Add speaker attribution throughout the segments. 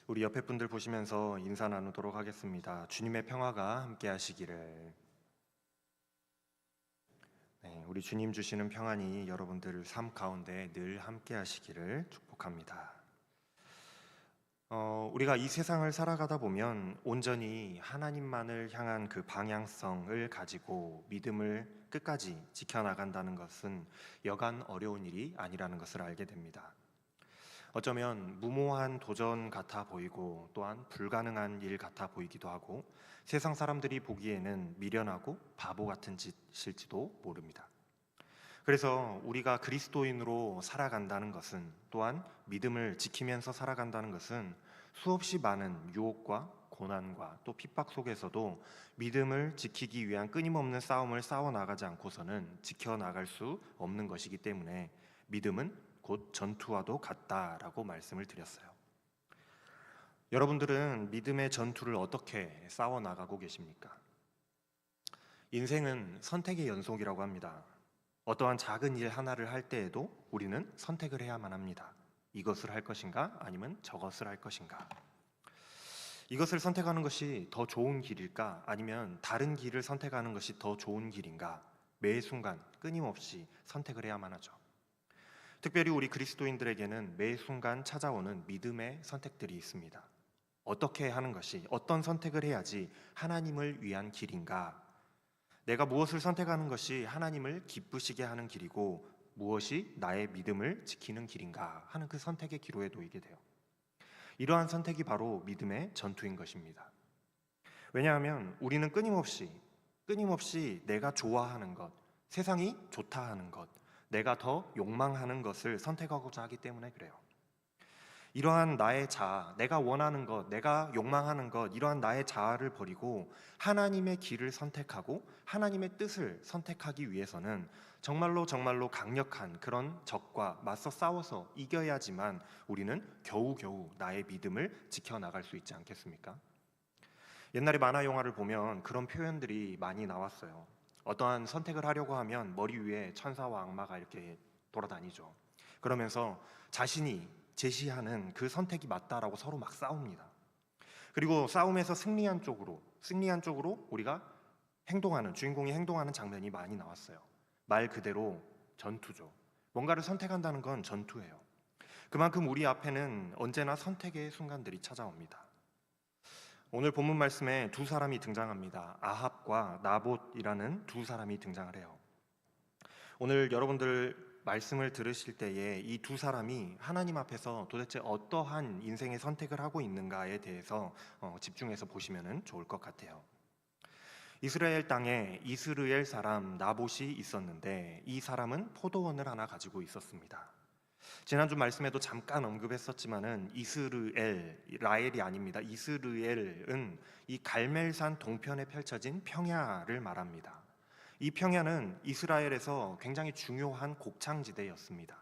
Speaker 1: 우리 옆에 분들 보시면서 인사 나누도록 하겠습니다. 주님의 평화가 함께 하시기를. 네, 우리 주님 주시는 평안이 여러분들 삶 가운데 늘 함께 하시기를 축복합니다. 우리가 이 세상을 살아가다 보면 온전히 하나님만을 향한 그 방향성을 가지고 믿음을 끝까지 지켜나간다는 것은 여간 어려운 일이 아니라는 것을 알게 됩니다. 어쩌면 무모한 도전 같아 보이고 또한 불가능한 일 같아 보이기도 하고 세상 사람들이 보기에는 미련하고 바보 같은 짓일지도 모릅니다. 그래서 우리가 그리스도인으로 살아간다는 것은, 또한 믿음을 지키면서 살아간다는 것은 수없이 많은 유혹과 고난과 또 핍박 속에서도 믿음을 지키기 위한 끊임없는 싸움을 싸워나가지 않고서는 지켜나갈 수 없는 것이기 때문에 믿음은 곧 전투와도 같다라고 말씀을 드렸어요. 여러분들은 믿음의 전투를 어떻게 싸워나가고 계십니까? 인생은 선택의 연속이라고 합니다. 어떠한 작은 일 하나를 할 때에도 우리는 선택을 해야만 합니다. 이것을 할 것인가 아니면 저것을 할 것인가. 이것을 선택하는 것이 더 좋은 길일까 아니면 다른 길을 선택하는 것이 더 좋은 길인가, 매 순간 끊임없이 선택을 해야만 하죠. 특별히 우리 그리스도인들에게는 매 순간 찾아오는 믿음의 선택들이 있습니다. 어떻게 하는 것이, 어떤 선택을 해야지 하나님을 위한 길인가, 내가 무엇을 선택하는 것이 하나님을 기쁘시게 하는 길이고 무엇이 나의 믿음을 지키는 길인가 하는 그 선택의 기로에 놓이게 돼요. 이러한 선택이 바로 믿음의 전투인 것입니다. 왜냐하면 우리는 끊임없이 내가 좋아하는 것, 세상이 좋다 하는 것, 내가 더 욕망하는 것을 선택하고자 하기 때문에 그래요. 이러한 나의 자아, 내가 원하는 것, 내가 욕망하는 것, 이러한 나의 자아를 버리고 하나님의 길을 선택하고 하나님의 뜻을 선택하기 위해서는 정말로 강력한 그런 적과 맞서 싸워서 이겨야지만 우리는 겨우겨우 나의 믿음을 지켜나갈 수 있지 않겠습니까? 옛날에 만화 영화를 보면 그런 표현들이 많이 나왔어요. 어떠한 선택을 하려고 하면 머리 위에 천사와 악마가 이렇게 돌아다니죠. 그러면서 자신이 제시하는 그 선택이 맞다라고 서로 막 싸웁니다. 그리고 싸움에서 승리한 쪽으로 우리가 주인공이 행동하는 장면이 많이 나왔어요. 말 그대로 전투죠. 뭔가를 선택한다는 건 전투예요. 그만큼 우리 앞에는 언제나 선택의 순간들이 찾아옵니다. 오늘 본문 말씀에 두 사람이 등장합니다. 아합과 나봇이라는 두 사람이 등장을 해요. 오늘 여러분들 말씀을 들으실 때에 이 두 사람이 하나님 앞에서 도대체 어떠한 인생의 선택을 하고 있는가에 대해서 집중해서 보시면 좋을 것 같아요. 이스라엘 땅에 이스르엘 사람 나봇이 있었는데 이 사람은 포도원을 하나 가지고 있었습니다. 지난주 말씀에도 잠깐 언급했었지만은 라헬이 아닙니다. 이스르엘은 이 갈멜산 동편에 펼쳐진 평야를 말합니다. 이 평야는 이스라엘에서 굉장히 중요한 곡창지대였습니다.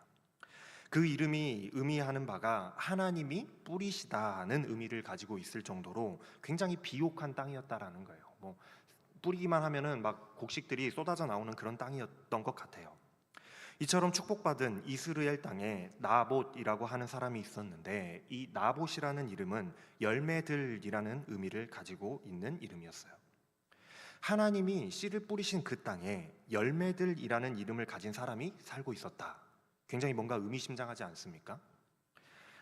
Speaker 1: 그 이름이 의미하는 바가 하나님이 뿌리시다는 의미를 가지고 있을 정도로 굉장히 비옥한 땅이었다라는 거예요. 뿌리기만 하면은 막 곡식들이 쏟아져 나오는 그런 땅이었던 것 같아요. 이처럼 축복받은 이스라엘 땅에 나봇이라고 하는 사람이 있었는데 이 나봇이라는 이름은 열매들이라는 의미를 가지고 있는 이름이었어요. 하나님이 씨를 뿌리신 그 땅에 열매들이라는 이름을 가진 사람이 살고 있었다. 굉장히 뭔가 의미심장하지 않습니까?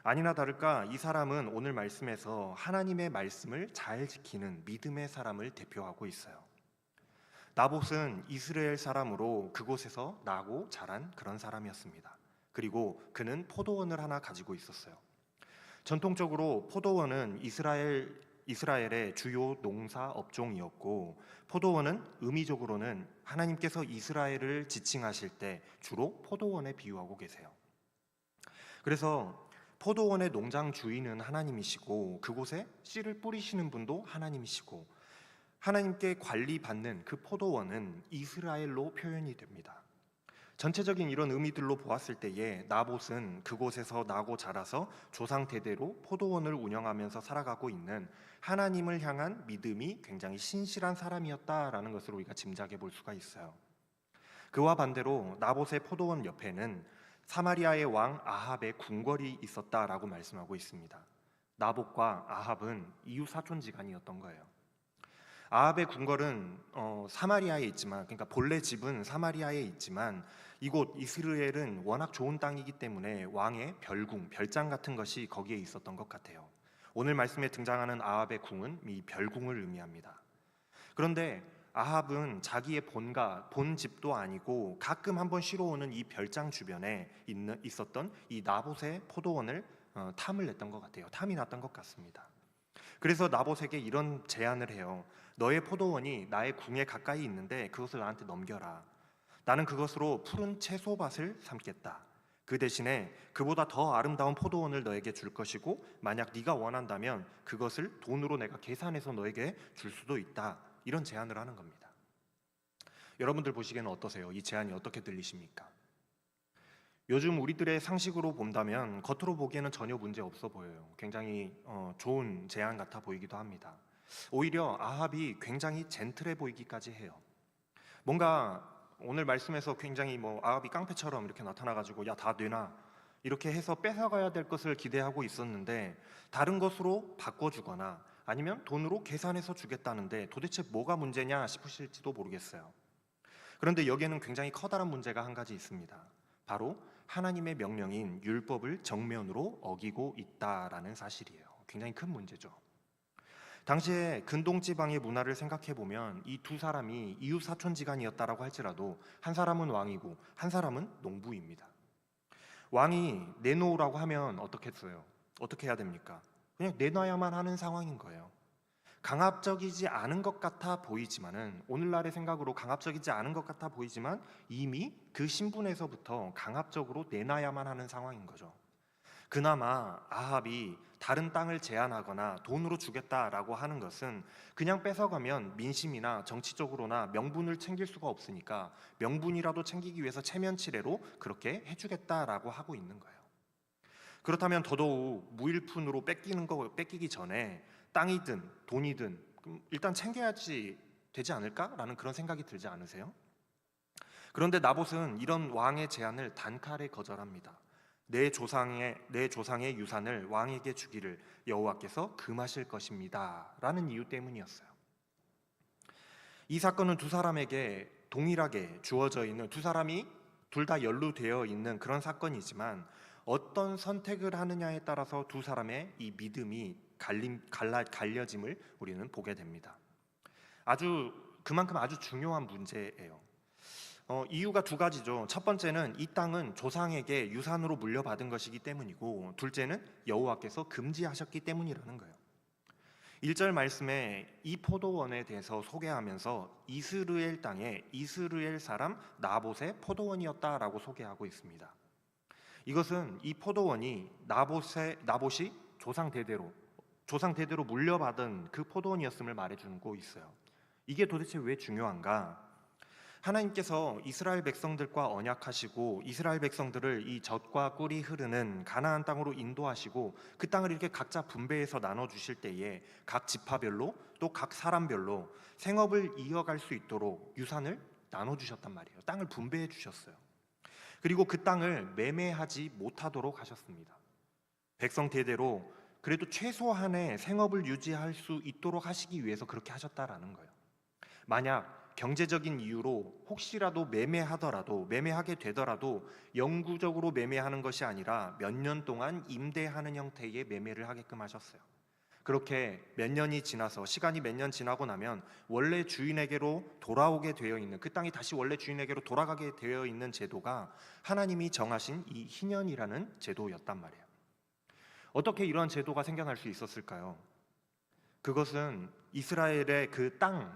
Speaker 1: 아니나 다를까 이 사람은 오늘 말씀에서 하나님의 말씀을 잘 지키는 믿음의 사람을 대표하고 있어요. 나봇은 이스라엘 사람으로 그곳에서 나고 자란 그런 사람이었습니다. 그리고 그는 포도원을 하나 가지고 있었어요. 전통적으로 포도원은 이스라엘의 주요 농사 업종이었고 포도원은 의미적으로는 하나님께서 이스라엘을 지칭하실 때 주로 포도원에 비유하고 계세요. 그래서 포도원의 농장 주인은 하나님이시고 그곳에 씨를 뿌리시는 분도 하나님이시고 하나님께 관리받는 그 포도원은 이스라엘로 표현이 됩니다. 전체적인 이런 의미들로 보았을 때에 나봇은 그곳에서 나고 자라서 조상 대대로 포도원을 운영하면서 살아가고 있는 하나님을 향한 믿음이 굉장히 신실한 사람이었다라는 것을 우리가 짐작해 볼 수가 있어요. 그와 반대로 나봇의 포도원 옆에는 사마리아의 왕 아합의 궁궐이 있었다라고 말씀하고 있습니다. 나봇과 아합은 이웃 사촌지간이었던 거예요. 아합의 궁궐은 사마리아에 있지만, 그러니까 본래 집은 사마리아에 있지만 이곳 이스라엘은 워낙 좋은 땅이기 때문에 왕의 별궁, 별장 같은 것이 거기에 있었던 것 같아요. 오늘 말씀에 등장하는 아합의 궁은 이 별궁을 의미합니다. 그런데 아합은 자기의 본 집도 아니고 가끔 한번 쉬러 오는 이 별장 주변에 있었던 이 나봇의 포도원을 탐을 냈던 것 같아요. 탐이 났던 것 같습니다. 그래서 나봇에게 이런 제안을 해요. 너의 포도원이 나의 궁에 가까이 있는데 그것을 나한테 넘겨라. 나는 그것으로 푸른 채소밭을 삼겠다. 그 대신에 그보다 더 아름다운 포도원을 너에게 줄 것이고 만약 네가 원한다면 그것을 돈으로 내가 계산해서 너에게 줄 수도 있다. 이런 제안을 하는 겁니다. 여러분들 보시기에는 어떠세요? 이 제안이 어떻게 들리십니까? 요즘 우리들의 상식으로 본다면 겉으로 보기에는 전혀 문제 없어 보여요. 굉장히 좋은 제안 같아 보이기도 합니다. 오히려 아합이 굉장히 젠틀해 보이기까지 해요. 뭔가 오늘 말씀에서 굉장히 아합이 깡패처럼 이렇게 나타나가지고 야, 다 내놔 이렇게 해서 뺏어가야 될 것을 기대하고 있었는데 다른 것으로 바꿔주거나 아니면 돈으로 계산해서 주겠다는데 도대체 뭐가 문제냐 싶으실지도 모르겠어요. 그런데 여기에는 굉장히 커다란 문제가 한 가지 있습니다. 바로 하나님의 명령인 율법을 정면으로 어기고 있다라는 사실이에요. 굉장히 큰 문제죠. 당시에 근동지방의 문화를 생각해 보면 이 두 사람이 이웃 사촌지간이었다라고 할지라도 한 사람은 왕이고 한 사람은 농부입니다. 왕이 내놓으라고 하면 어떻겠어요? 어떻게 해야 됩니까? 그냥 내놔야만 하는 상황인 거예요. 강압적이지 않은 것 같아 보이지만은 오늘날의 생각으로 강압적이지 않은 것 같아 보이지만 이미 그 신분에서부터 강압적으로 내놔야만 하는 상황인 거죠. 그나마 아합이 다른 땅을 제한하거나 돈으로 주겠다라고 하는 것은 그냥 뺏어가면 민심이나 정치적으로나 명분을 챙길 수가 없으니까 명분이라도 챙기기 위해서 체면치레로 그렇게 해주겠다라고 하고 있는 거예요. 그렇다면 더더욱 무일푼으로 뺏기기 전에 땅이든 돈이든 일단 챙겨야지 되지 않을까라는 그런 생각이 들지 않으세요? 그런데 나봇은 이런 왕의 제안을 단칼에 거절합니다. 내 조상의 유산을 왕에게 주기를 여호와께서 금하실 것입니다라는 이유 때문이었어요. 이 사건은 두 사람에게 동일하게 주어져 있는, 두 사람이 둘 다 연루되어 있는 그런 사건이지만 어떤 선택을 하느냐에 따라서 두 사람의 이 믿음이 갈려짐을 우리는 보게 됩니다. 그만큼 아주 중요한 문제예요. 이유가 두 가지죠. 첫 번째는 이 땅은 조상에게 유산으로 물려받은 것이기 때문이고, 둘째는 여호와께서 금지하셨기 때문이라는 거예요. 1절 말씀에 이 포도원에 대해서 소개하면서 이스라엘 땅에 이스라엘 사람 나봇의 포도원이었다라고 소개하고 있습니다. 이것은 이 포도원이 나봇이 조상 대대로 물려받은 그 포도원이었음을 말해주고 있어요. 이게 도대체 왜 중요한가? 하나님께서 이스라엘 백성들과 언약하시고 이스라엘 백성들을 이 젖과 꿀이 흐르는 가나안 땅으로 인도하시고 그 땅을 이렇게 각자 분배해서 나눠주실 때에 각 지파별로 또 각 사람별로 생업을 이어갈 수 있도록 유산을 나눠주셨단 말이에요. 땅을 분배해 주셨어요. 그리고 그 땅을 매매하지 못하도록 하셨습니다. 백성 대대로 그래도 최소한의 생업을 유지할 수 있도록 하시기 위해서 그렇게 하셨다라는 거예요. 만약 경제적인 이유로 혹시라도 매매하게 되더라도 영구적으로 매매하는 것이 아니라 몇 년 동안 임대하는 형태의 매매를 하게끔 하셨어요. 그렇게 시간이 몇 년 지나고 나면 원래 주인에게로 돌아오게 되어 있는, 그 땅이 다시 원래 주인에게로 돌아가게 되어 있는 제도가 하나님이 정하신 이 희년이라는 제도였단 말이에요. 어떻게 이러한 제도가 생겨날 수 있었을까요? 그것은 이스라엘의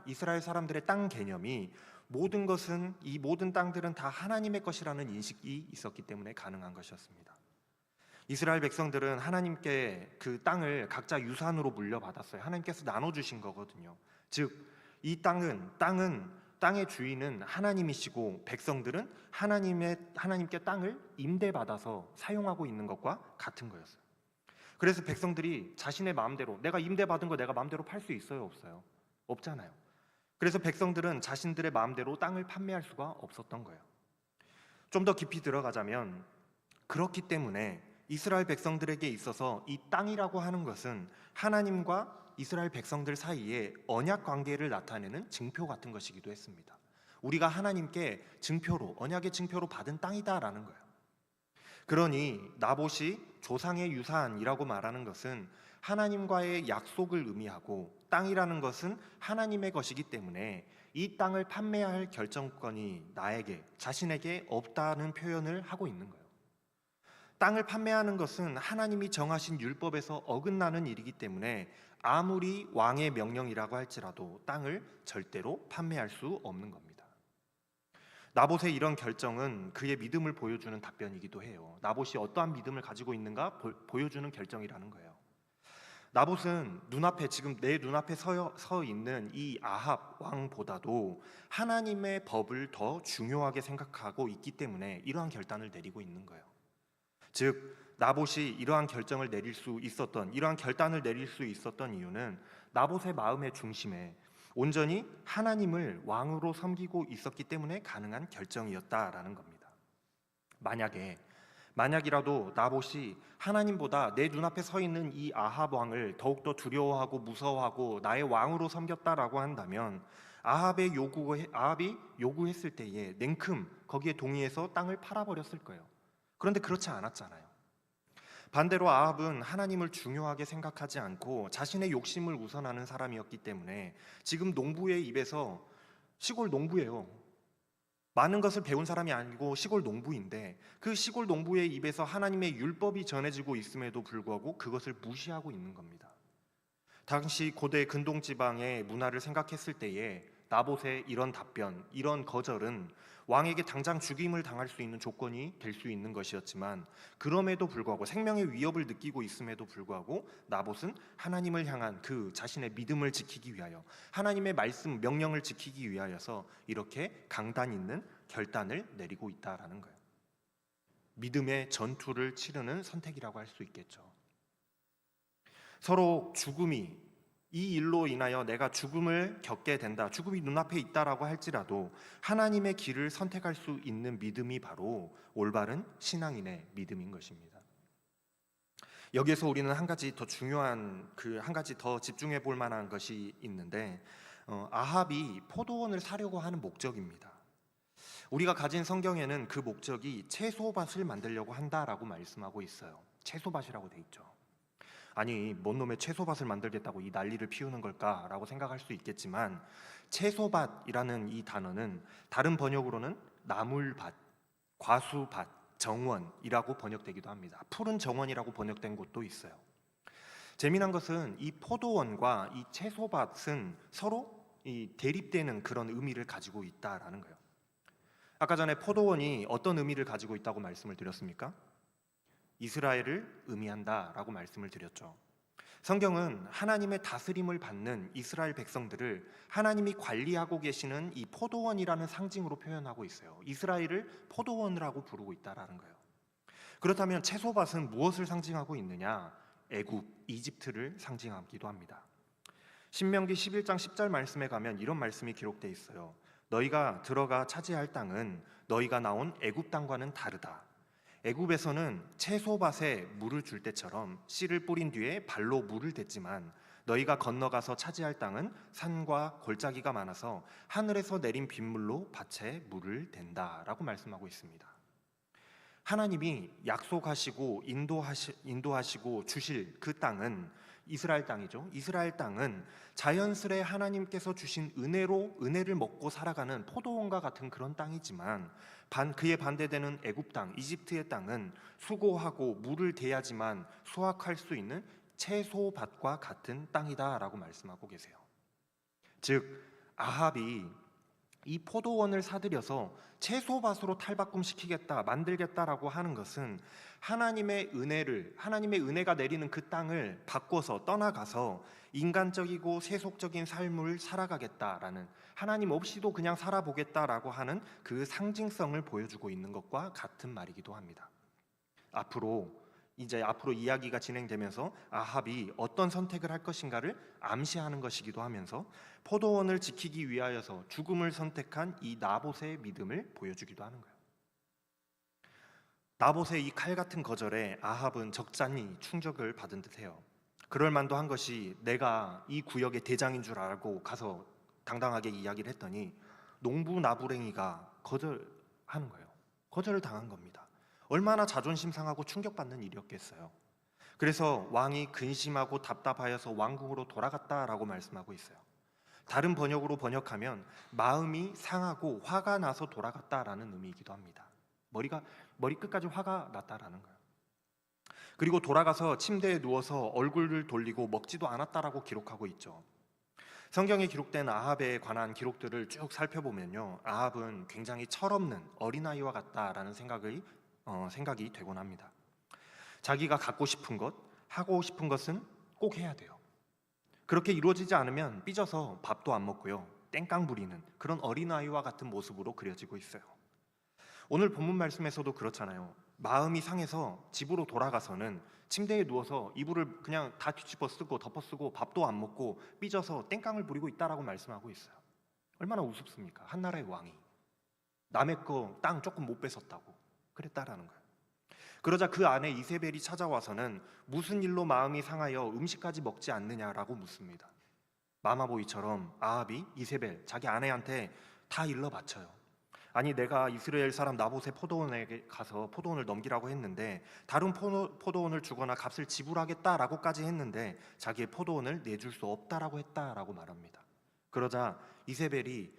Speaker 1: 이스라엘 사람들의 땅 개념이 이 모든 땅들은 다 하나님의 것이라는 인식이 있었기 때문에 가능한 것이었습니다. 이스라엘 백성들은 하나님께 그 땅을 각자 유산으로 물려받았어요. 하나님께서 나눠주신 거거든요. 즉, 이 땅의 주인은 하나님이시고 백성들은 하나님께 땅을 임대받아서 사용하고 있는 것과 같은 거였어요. 그래서 백성들이 자신의 마음대로, 내가 임대받은 거 내가 마음대로 팔 수 있어요, 없어요? 없잖아요. 그래서 백성들은 자신들의 마음대로 땅을 판매할 수가 없었던 거예요. 좀 더 깊이 들어가자면 그렇기 때문에 이스라엘 백성들에게 있어서 이 땅이라고 하는 것은 하나님과 이스라엘 백성들 사이에 언약 관계를 나타내는 증표 같은 것이기도 했습니다. 우리가 하나님께 증표로, 언약의 증표로 받은 땅이다라는 거예요. 그러니 나봇이 조상의 유산이라고 말하는 것은 하나님과의 약속을 의미하고, 땅이라는 것은 하나님의 것이기 때문에 이 땅을 판매해야 할 결정권이 나에게, 자신에게 없다는 표현을 하고 있는 거예요. 땅을 판매하는 것은 하나님이 정하신 율법에서 어긋나는 일이기 때문에 아무리 왕의 명령이라고 할지라도 땅을 절대로 판매할 수 없는 겁니다. 나봇의 이런 결정은 그의 믿음을 보여주는 답변이기도 해요. 나봇이 어떠한 믿음을 가지고 있는가 보여주는 결정이라는 거예요. 나봇은 눈앞에, 지금 내 눈앞에 서 있는 이 아합 왕보다도 하나님의 법을 더 중요하게 생각하고 있기 때문에 이러한 결단을 내리고 있는 거예요. 즉 나봇이 이러한 결단을 내릴 수 있었던 이유는 나봇의 마음의 중심에 온전히 하나님을 왕으로 섬기고 있었기 때문에 가능한 결정이었다라는 겁니다. 만약이라도 나봇이 하나님보다 내 눈앞에 서 있는 이 아합 왕을 더욱더 두려워하고 무서워하고 나의 왕으로 섬겼다라고 한다면 아합이 요구했을 때에 냉큼 거기에 동의해서 땅을 팔아버렸을 거예요. 그런데 그렇지 않았잖아요. 반대로 아합은 하나님을 중요하게 생각하지 않고 자신의 욕심을 우선하는 사람이었기 때문에 지금 농부의 입에서, 시골 농부예요. 많은 것을 배운 사람이 아니고 시골 농부인데 그 시골 농부의 입에서 하나님의 율법이 전해지고 있음에도 불구하고 그것을 무시하고 있는 겁니다. 당시 고대 근동지방의 문화를 생각했을 때에 나봇의 이런 답변, 이런 거절은 왕에게 당장 죽임을 당할 수 있는 조건이 될 수 있는 것이었지만, 그럼에도 불구하고 생명의 위협을 느끼고 있음에도 불구하고 나봇은 하나님을 향한 그 자신의 믿음을 지키기 위하여, 하나님의 말씀, 명령을 지키기 위하여서 이렇게 강단 있는 결단을 내리고 있다라는 거예요. 믿음의 전투를 치르는 선택이라고 할 수 있겠죠. 서로 죽음이, 이 일로 인하여 내가 죽음을 겪게 된다, 죽음이 눈앞에 있다라고 할지라도 하나님의 길을 선택할 수 있는 믿음이 바로 올바른 신앙인의 믿음인 것입니다. 여기에서 우리는 한 가지 더 집중해 볼 만한 것이 있는데, 아합이 포도원을 사려고 하는 목적입니다. 우리가 가진 성경에는 그 목적이 채소밭을 만들려고 한다라고 말씀하고 있어요. 채소밭이라고 돼 있죠. 아니, 뭔 놈의 채소밭을 만들겠다고 이 난리를 피우는 걸까라고 생각할 수 있겠지만, 채소밭이라는 이 단어는 다른 번역으로는 나물밭, 과수밭, 정원이라고 번역되기도 합니다. 푸른 정원이라고 번역된 곳도 있어요. 재미난 것은 이 포도원과 이 채소밭은 서로 대립되는 그런 의미를 가지고 있다라는 거예요. 아까 전에 포도원이 어떤 의미를 가지고 있다고 말씀을 드렸습니까? 이스라엘을 의미한다라고 말씀을 드렸죠. 성경은 하나님의 다스림을 받는 이스라엘 백성들을 하나님이 관리하고 계시는 이 포도원이라는 상징으로 표현하고 있어요. 이스라엘을 포도원이라고 부르고 있다라는 거예요. 그렇다면 채소밭은 무엇을 상징하고 있느냐? 애굽, 이집트를 상징하기도 합니다. 신명기 11장 10절 말씀에 가면 이런 말씀이 기록되어 있어요. 너희가 들어가 차지할 땅은 너희가 나온 애굽 땅과는 다르다. 애굽에서는 채소밭에 물을 줄 때처럼 씨를 뿌린 뒤에 발로 물을 댔지만 너희가 건너가서 차지할 땅은 산과 골짜기가 많아서 하늘에서 내린 빗물로 밭에 물을 댄다라고 말씀하고 있습니다. 하나님이 약속하시고 인도하시고 주실 그 땅은 이스라엘 땅이죠. 이스라엘 땅은 자연스레 하나님께서 주신 은혜를 먹고 살아가는 포도원과 같은 그런 땅이지만, 그에 반대되는 애굽 땅, 이집트의 땅은 수고하고 물을 대야지만 수확할 수 있는 채소밭과 같은 땅이다라고 말씀하고 계세요. 즉 아합이 이 포도원을 사들여서 채소밭으로 탈바꿈시키겠다, 만들겠다라고 하는 것은 하나님의 은혜가 내리는 그 땅을 바꿔서 떠나가서 인간적이고 세속적인 삶을 살아가겠다라는, 하나님 없이도 그냥 살아보겠다라고 하는 그 상징성을 보여주고 있는 것과 같은 말이기도 합니다. 앞으로 이야기가 진행되면서 아합이 어떤 선택을 할 것인가를 암시하는 것이기도 하면서 포도원을 지키기 위하여서 죽음을 선택한 이 나봇의 믿음을 보여주기도 하는 거예요. 나봇의 이 칼 같은 거절에 아합은 적잖이 충격을 받은 듯해요. 그럴 만도 한 것이 내가 이 구역의 대장인 줄 알고 가서 당당하게 이야기를 했더니 농부나부랭이가 거절하는 거예요. 거절을 당한 겁니다. 얼마나 자존심 상하고 충격받는 일이었겠어요. 그래서 왕이 근심하고 답답하여서 왕궁으로 돌아갔다라고 말씀하고 있어요. 다른 번역으로 번역하면 마음이 상하고 화가 나서 돌아갔다라는 의미이기도 합니다. 머리 끝까지 화가 났다라는 거예요. 그리고 돌아가서 침대에 누워서 얼굴을 돌리고 먹지도 않았다라고 기록하고 있죠. 성경에 기록된 아합에 관한 기록들을 쭉 살펴보면요, 아합은 굉장히 철없는 어린아이와 같다라는 생각이 되곤 합니다. 자기가 갖고 싶은 것, 하고 싶은 것은 꼭 해야 돼요. 그렇게 이루어지지 않으면 삐져서 밥도 안 먹고요, 땡깡 부리는 그런 어린아이와 같은 모습으로 그려지고 있어요. 오늘 본문 말씀에서도 그렇잖아요. 마음이 상해서 집으로 돌아가서는 침대에 누워서 이불을 그냥 다 뒤집어 쓰고 덮어 쓰고 밥도 안 먹고 삐져서 땡깡을 부리고 있다라고 말씀하고 있어요. 얼마나 우습습니까? 한 나라의 왕이 남의 거 땅 조금 못 뺏었다고 그랬다라는 거예요. 그러자 그 아내 이세벨이 찾아와서는 무슨 일로 마음이 상하여 음식까지 먹지 않느냐라고 묻습니다. 마마보이처럼 아합이 이세벨 자기 아내한테 다 일러 바쳐요. 아니, 내가 이스라엘 사람 나봇의 포도원에게 가서 포도원을 넘기라고 했는데 다른 포도원을 주거나 값을 지불하겠다라고까지 했는데 자기의 포도원을 내줄 수 없다라고 했다라고 말합니다. 그러자 이세벨이,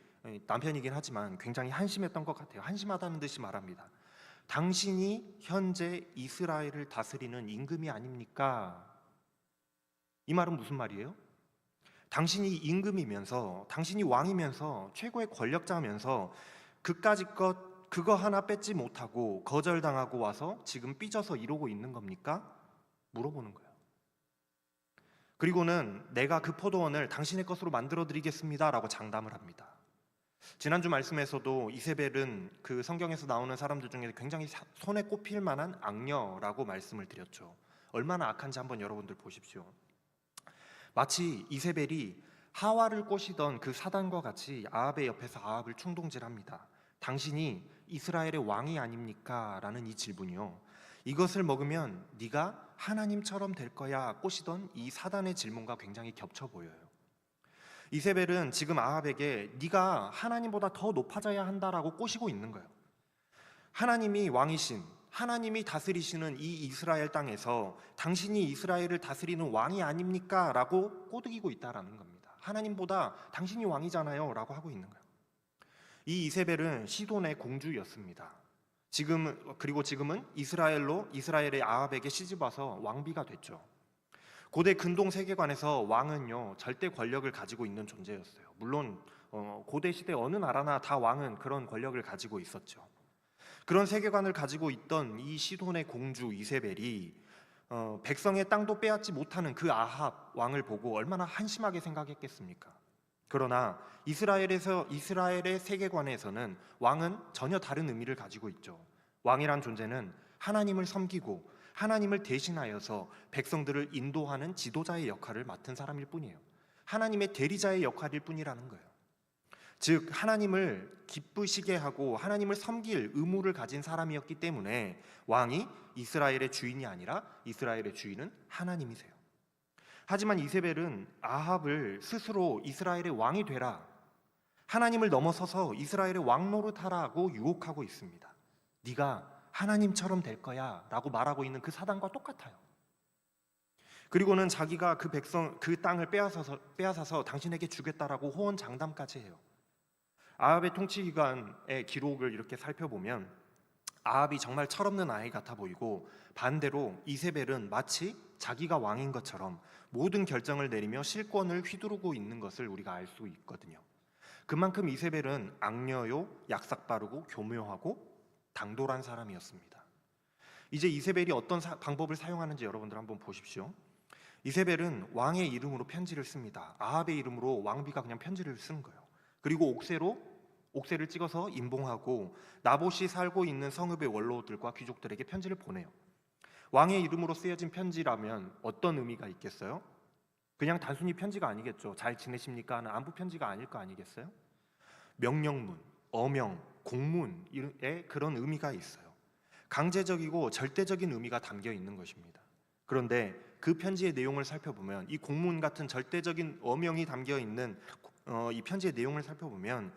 Speaker 1: 남편이긴 하지만 굉장히 한심했던 것 같아요. 한심하다는 듯이 말합니다. 당신이 현재 이스라엘을 다스리는 임금이 아닙니까? 이 말은 무슨 말이에요? 당신이 임금이면서, 당신이 왕이면서, 최고의 권력자면서 그까짓 것 그거 하나 뺏지 못하고 거절당하고 와서 지금 삐져서 이러고 있는 겁니까? 물어보는 거예요. 그리고는 내가 그 포도원을 당신의 것으로 만들어 드리겠습니다라고 장담을 합니다. 지난주 말씀에서도 이세벨은 그 성경에서 나오는 사람들 중에 굉장히 손에 꼽힐 만한 악녀라고 말씀을 드렸죠. 얼마나 악한지 한번 여러분들 보십시오. 마치 이세벨이 하와를 꼬시던 그 사단과 같이 아합의 옆에서 아합을 충동질합니다. 당신이 이스라엘의 왕이 아닙니까? 라는 이 질문이요, 이것을 먹으면 네가 하나님처럼 될 거야 꼬시던 이 사단의 질문과 굉장히 겹쳐 보여요. 이세벨은 지금 아합에게 네가 하나님보다 더 높아져야 한다라고 꼬시고 있는 거예요. 하나님이 왕이신, 하나님이 다스리시는 이 이스라엘 땅에서 당신이 이스라엘을 다스리는 왕이 아닙니까? 라고 꼬드기고 있다라는 겁니다. 하나님보다 당신이 왕이잖아요 라고 하고 있는 거예요. 이 이세벨은 시돈의 공주였습니다. 그리고 지금은 이스라엘의 아합에게 시집와서 왕비가 됐죠. 고대 근동 세계관에서 왕은요, 절대 권력을 가지고 있는 존재였어요. 물론 고대 시대 어느 나라나 다 왕은 그런 권력을 가지고 있었죠. 그런 세계관을 가지고 있던 이 시돈의 공주 이세벨이 백성의 땅도 빼앗지 못하는 그 아합 왕을 보고 얼마나 한심하게 생각했겠습니까? 그러나 이스라엘의 세계관에서는 왕은 전혀 다른 의미를 가지고 있죠. 왕이란 존재는 하나님을 섬기고 하나님을 대신하여서 백성들을 인도하는 지도자의 역할을 맡은 사람일 뿐이에요. 하나님의 대리자의 역할일 뿐이라는 거예요. 즉 하나님을 기쁘시게 하고 하나님을 섬길 의무를 가진 사람이었기 때문에 왕이 이스라엘의 주인이 아니라 이스라엘의 주인은 하나님이세요. 하지만 이세벨은 아합을 스스로 이스라엘의 왕이 되라, 하나님을 넘어서서 이스라엘의 왕 노릇하라고 유혹하고 있습니다. 네가 하나님처럼 될 거야 라고 말하고 있는 그 사단과 똑같아요. 그리고는 자기가 그 땅을 빼앗아서 당신에게 주겠다라고 호언장담까지 해요. 아합의 통치 기간의 기록을 이렇게 살펴보면 아합이 정말 철없는 아이 같아 보이고, 반대로 이세벨은 마치 자기가 왕인 것처럼 모든 결정을 내리며 실권을 휘두르고 있는 것을 우리가 알 수 있거든요. 그만큼 이세벨은 악녀요, 약삭빠르고 교묘하고 당돌한 사람이었습니다. 이제 이세벨이 어떤 방법을 사용하는지 여러분들 한번 보십시오. 이세벨은 왕의 이름으로 편지를 씁니다. 아합의 이름으로 왕비가 그냥 편지를 쓰는 거예요. 그리고 옥새를 찍어서 임봉하고 나봇이 살고 있는 성읍의 원로들과 귀족들에게 편지를 보내요. 왕의 이름으로 쓰여진 편지라면 어떤 의미가 있겠어요? 그냥 단순히 편지가 아니겠죠. 잘 지내십니까 하는 안부 편지가 아닐 거 아니겠어요? 명령문, 어명, 공문의 그런 의미가 있어요. 강제적이고 절대적인 의미가 담겨 있는 것입니다. 그런데 그 편지의 내용을 살펴보면, 이 공문 같은 절대적인 어명이 담겨 있는 이 편지의 내용을 살펴보면,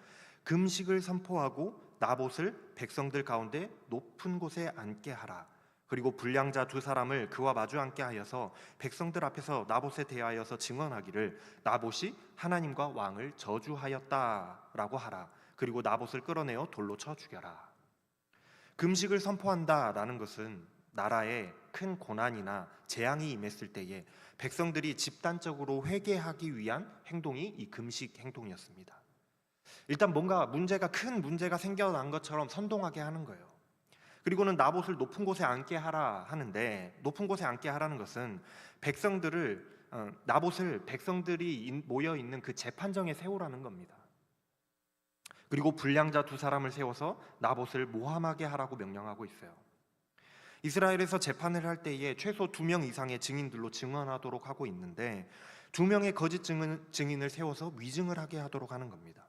Speaker 1: 금식을 선포하고 나봇을 백성들 가운데 높은 곳에 앉게 하라. 그리고 불량자 두 사람을 그와 마주 앉게 하여서 백성들 앞에서 나봇에 대하여서 증언하기를 나봇이 하나님과 왕을 저주하였다라고 하라. 그리고 나봇을 끌어내어 돌로 쳐 죽여라. 금식을 선포한다라는 것은 나라에 큰 고난이나 재앙이 임했을 때에 백성들이 집단적으로 회개하기 위한 행동이 이 금식 행동이었습니다. 일단 뭔가 큰 문제가 생겨난 것처럼 선동하게 하는 거예요. 그리고는 나봇을 높은 곳에 앉게 하라 하는데, 높은 곳에 앉게 하라는 것은 나봇을 백성들이 모여 있는 그 재판정에 세우라는 겁니다. 그리고 불량자 두 사람을 세워서 나봇을 모함하게 하라고 명령하고 있어요. 이스라엘에서 재판을 할 때에 최소 2명 이상의 증인들로 증언하도록 하고 있는데, 2명의 거짓 증인을 세워서 위증을 하게 하도록 하는 겁니다.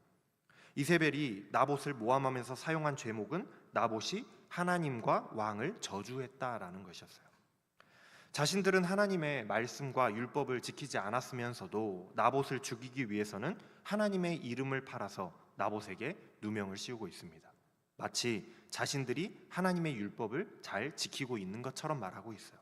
Speaker 1: 이세벨이 나봇을 모함하면서 사용한 죄목은 나봇이 하나님과 왕을 저주했다라는 것이었어요. 자신들은 하나님의 말씀과 율법을 지키지 않았으면서도 나봇을 죽이기 위해서는 하나님의 이름을 팔아서 나봇에게 누명을 씌우고 있습니다. 마치 자신들이 하나님의 율법을 잘 지키고 있는 것처럼 말하고 있어요.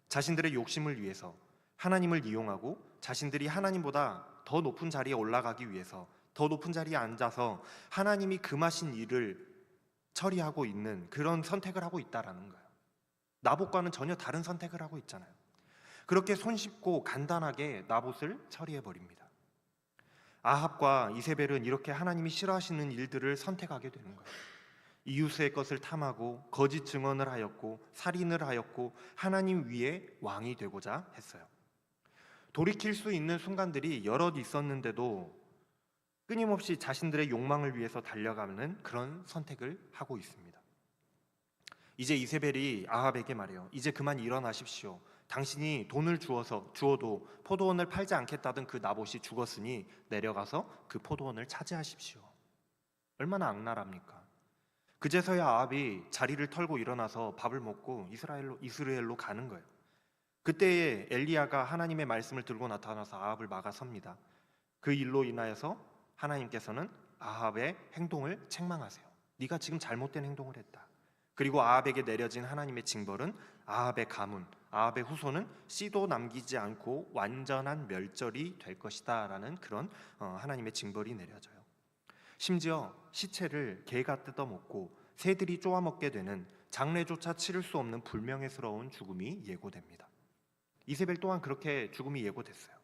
Speaker 1: 자신들의 욕심을 위해서 하나님을 이용하고 자신들이 하나님보다 더 높은 자리에 올라가기 위해서 더 높은 자리에 앉아서 하나님이 금하신 일을 처리하고 있는 그런 선택을 하고 있다라는 거예요. 나봇과는 전혀 다른 선택을 하고 있잖아요. 그렇게 손쉽고 간단하게 나봇을 처리해버립니다. 아합과 이세벨은 이렇게 하나님이 싫어하시는 일들을 선택하게 되는 거예요. 이웃의 것을 탐하고 거짓 증언을 하였고 살인을 하였고 하나님 위에 왕이 되고자 했어요. 돌이킬 수 있는 순간들이 여럿 있었는데도 끊임없이 자신들의 욕망을 위해서 달려가는 그런 선택을 하고 있습니다. 이제 이세벨이 아합에게 말해요. 이제 그만 일어나십시오. 당신이 돈을 주어도 포도원을 팔지 않겠다던 그 나봇이 죽었으니 내려가서 그 포도원을 차지하십시오. 얼마나 악랄합니까? 그제서야 아합이 자리를 털고 일어나서 밥을 먹고 이스라엘로 가는 거예요. 그때에 엘리야가 하나님의 말씀을 들고 나타나서 아합을 막아섭니다. 그 일로 인하여서 하나님께서는 아합의 행동을 책망하세요. 네가 지금 잘못된 행동을 했다. 그리고 아합에게 내려진 하나님의 징벌은 아합의 가문, 아합의 후손은 씨도 남기지 않고 완전한 멸절이 될 것이다 라는 그런 하나님의 징벌이 내려져요. 심지어 시체를 개가 뜯어먹고 새들이 쪼아먹게 되는 장례조차 치를 수 없는 불명예스러운 죽음이 예고됩니다. 이세벨 또한 그렇게 죽음이 예고됐어요.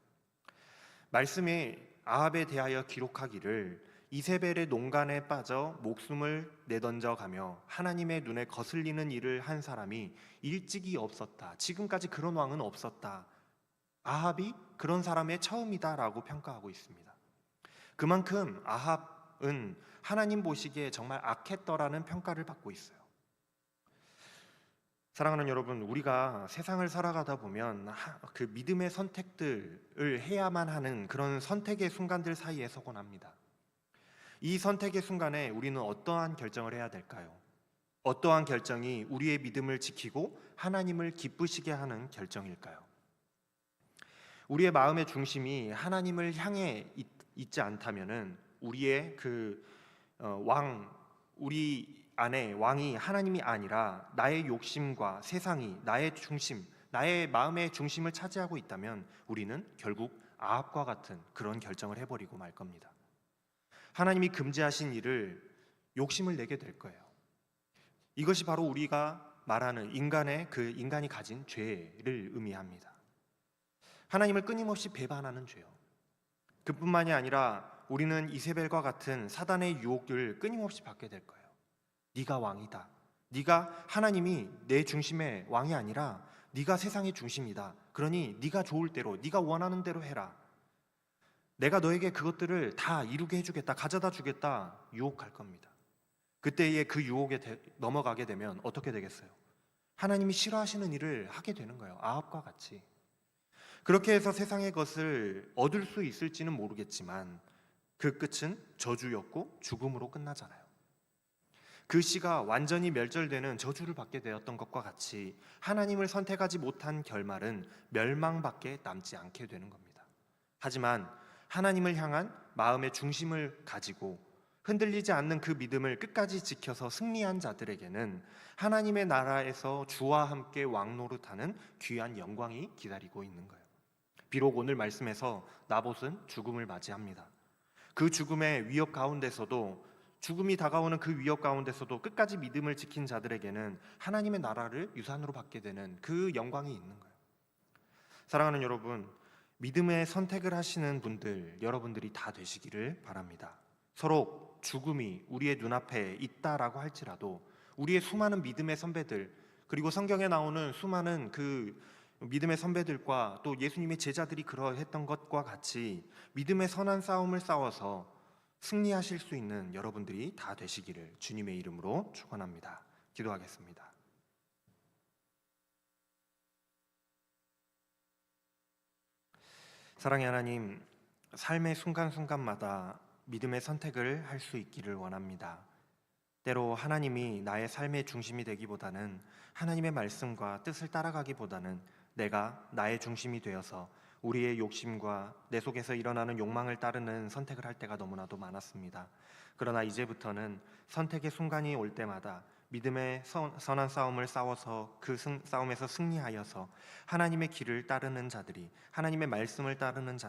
Speaker 1: 말씀에 아합에 대하여 기록하기를 이세벨의 농간에 빠져 목숨을 내던져가며 하나님의 눈에 거슬리는 일을 한 사람이 일찍이 없었다. 지금까지 그런 왕은 없었다. 아합이 그런 사람의 처음이다라고 평가하고 있습니다. 그만큼 아합은 하나님 보시기에 정말 악했더라는 평가를 받고 있어요. 사랑하는 여러분, 우리가 세상을 살아가다 보면 그 믿음의 선택들을 해야만 하는 그런 선택의 순간들 사이에 서곤 합니다. 이 선택의 순간에 우리는 어떠한 결정을 해야 될까요? 어떠한 결정이 우리의 믿음을 지키고 하나님을 기쁘시게 하는 결정일까요? 우리의 마음의 중심이 하나님을 향해 있지 않다면은 우리의 우리 안에 왕이 하나님이 아니라 나의 욕심과 세상이 나의 마음의 중심을 차지하고 있다면 우리는 결국 아합과 같은 그런 결정을 해버리고 말 겁니다. 하나님이 금지하신 일을 욕심을 내게 될 거예요. 이것이 바로 우리가 말하는 인간이 가진 죄를 의미합니다. 하나님을 끊임없이 배반하는 죄요. 그뿐만이 아니라 우리는 이세벨과 같은 사단의 유혹을 끊임없이 받게 될 거예요. 네가 왕이다. 네가 하나님이 내 중심의 왕이 아니라 네가 세상의 중심이다. 그러니 네가 좋을 대로, 네가 원하는 대로 해라. 내가 너에게 그것들을 다 이루게 해주겠다, 가져다 주겠다 유혹할 겁니다. 그때에 그 유혹에 넘어가게 되면 어떻게 되겠어요? 하나님이 싫어하시는 일을 하게 되는 거예요. 아합과 같이. 그렇게 해서 세상의 것을 얻을 수 있을지는 모르겠지만 그 끝은 저주였고 죽음으로 끝나잖아요. 그 씨가 완전히 멸절되는 저주를 받게 되었던 것과 같이 하나님을 선택하지 못한 결말은 멸망밖에 남지 않게 되는 겁니다. 하지만 하나님을 향한 마음의 중심을 가지고 흔들리지 않는 그 믿음을 끝까지 지켜서 승리한 자들에게는 하나님의 나라에서 주와 함께 왕노릇하는 귀한 영광이 기다리고 있는 거예요. 비록 오늘 말씀에서 나봇은 죽음을 맞이합니다. 그 죽음의 위협 가운데서도, 죽음이 다가오는 그 위협 가운데서도 끝까지 믿음을 지킨 자들에게는 하나님의 나라를 유산으로 받게 되는 그 영광이 있는 거예요. 사랑하는 여러분, 믿음의 선택을 하시는 분들, 여러분들이 다 되시기를 바랍니다. 서로 죽음이 우리의 눈앞에 있다라고 할지라도 우리의 수많은 믿음의 선배들, 그리고 성경에 나오는 수많은 그 믿음의 선배들과 또 예수님의 제자들이 그러했던 것과 같이 믿음의 선한 싸움을 싸워서 승리하실 수 있는 여러분들이 다 되시기를 주님의 이름으로 축원합니다. 기도하겠습니다. 사랑의 하나님, 삶의 순간순간마다 믿음의 선택을 할 수 있기를 원합니다. 때로 하나님이 나의 삶의 중심이 되기보다는, 하나님의 말씀과 뜻을 따라가기보다는 내가 나의 중심이 되어서 우리의 욕심과 내 속에서 일어나는 욕망을 따르는 선택을 할 때가 너무나도 많았습니다. 그러나 이제부터는 선택의 순간이 올 때마다 믿음의 선한 싸움을 싸워서 그 싸움에서 승리하여서 하나님의 길을 따르는 자들이, 하나님의 말씀을 따르는 자들이